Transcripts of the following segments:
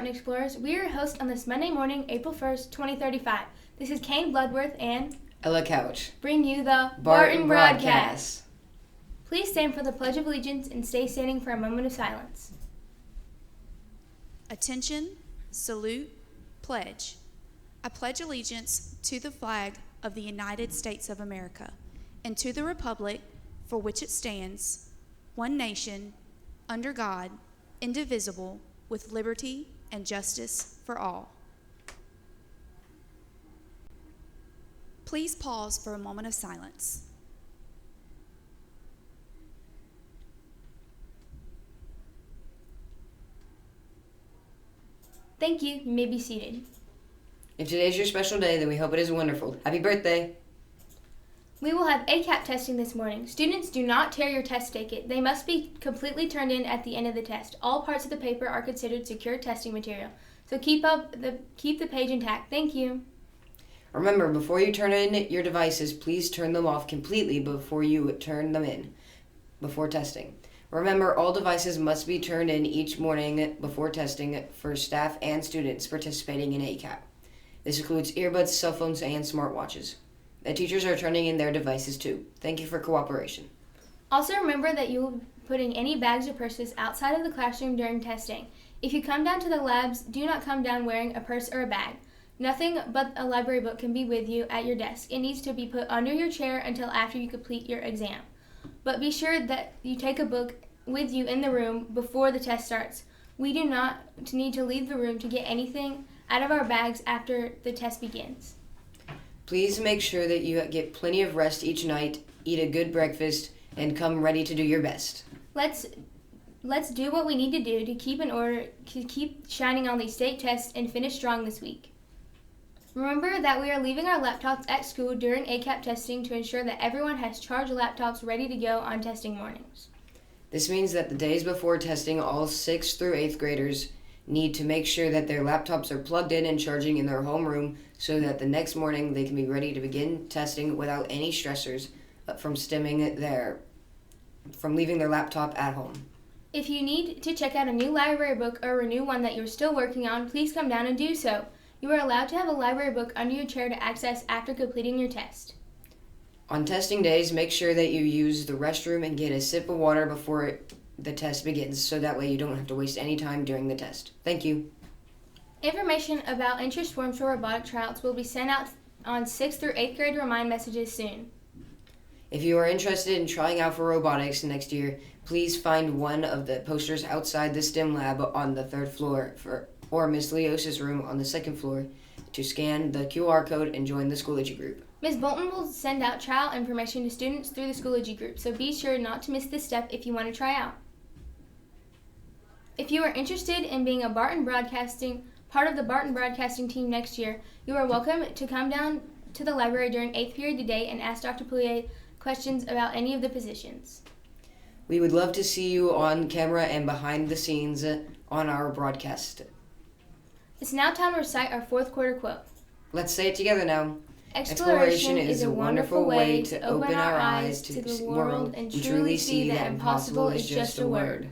Barton Explorers. We are your hosts on this Monday morning, April 1st, 2035. This is Kane Bloodworth and Ella Couch. Bring you the Barton Broadcast. Please stand for the Pledge of Allegiance and stay standing for a moment of silence. Attention, salute, pledge. I pledge allegiance to the flag of the United States of America and to the republic for which it stands, one nation, under God, indivisible, with liberty and justice for all. Please pause for a moment of silence. Thank you. You may be seated. If today's your special day, then we hope it is wonderful. Happy birthday! We will have ACAP testing this morning. Students, do not tear your test ticket. They must be completely turned in at the end of the test. All parts of the paper are considered secure testing material. So keep the page intact. Thank you. Remember, before you turn in your devices, please turn them off completely before you turn them in, before testing. Remember, all devices must be turned in each morning before testing for staff and students participating in ACAP. This includes earbuds, cell phones, and smartwatches. The teachers are turning in their devices too. Thank you for cooperation. Also remember that you will be putting any bags or purses outside of the classroom during testing. If you come down to the labs, do not come down wearing a purse or a bag. Nothing but a library book can be with you at your desk. It needs to be put under your chair until after you complete your exam. But be sure that you take a book with you in the room before the test starts. We do not need to leave the room to get anything out of our bags after the test begins. Please make sure that you get plenty of rest each night, eat a good breakfast, and come ready to do your best. Let's do what we need to do to keep shining on these state tests and finish strong this week. Remember that we are leaving our laptops at school during ACAP testing to ensure that everyone has charged laptops ready to go on testing mornings. This means that the days before testing, all 6th through 8th graders need to make sure that their laptops are plugged in and charging in their homeroom so that the next morning they can be ready to begin testing without any stressors from leaving their laptop at home. If you need to check out a new library book or renew one that you're still working on, please come down and do so. You are allowed to have a library book under your chair to access after completing your test. On testing days, make sure that you use the restroom and get a sip of water before the test begins, so that way you don't have to waste any time during the test. Thank you. Information about interest forms for robotic tryouts will be sent out on 6th through 8th grade remind messages soon. If you are interested in trying out for robotics next year, please find one of the posters outside the STEM lab on the 3rd floor or Ms. Leos's room on the 2nd floor to scan the QR code and join the Schoology group. Ms. Bolton will send out trial information to students through the Schoology group, so be sure not to miss this step if you want to try out. If you are interested in being a part of the Barton Broadcasting team next year, you are welcome to come down to the library during 8th period today and ask Dr. Poulier questions about any of the positions. We would love to see you on camera and behind the scenes on our broadcast. It's now time to recite our 4th quarter quote. Let's say it together now. Exploration is a wonderful way to open our eyes to the world and truly see that impossible is just a word.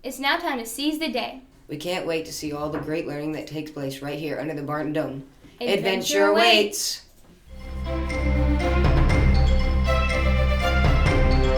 It's now time to seize the day. We can't wait to see all the great learning that takes place right here under the Barton Dome. Adventure awaits! Adventure awaits.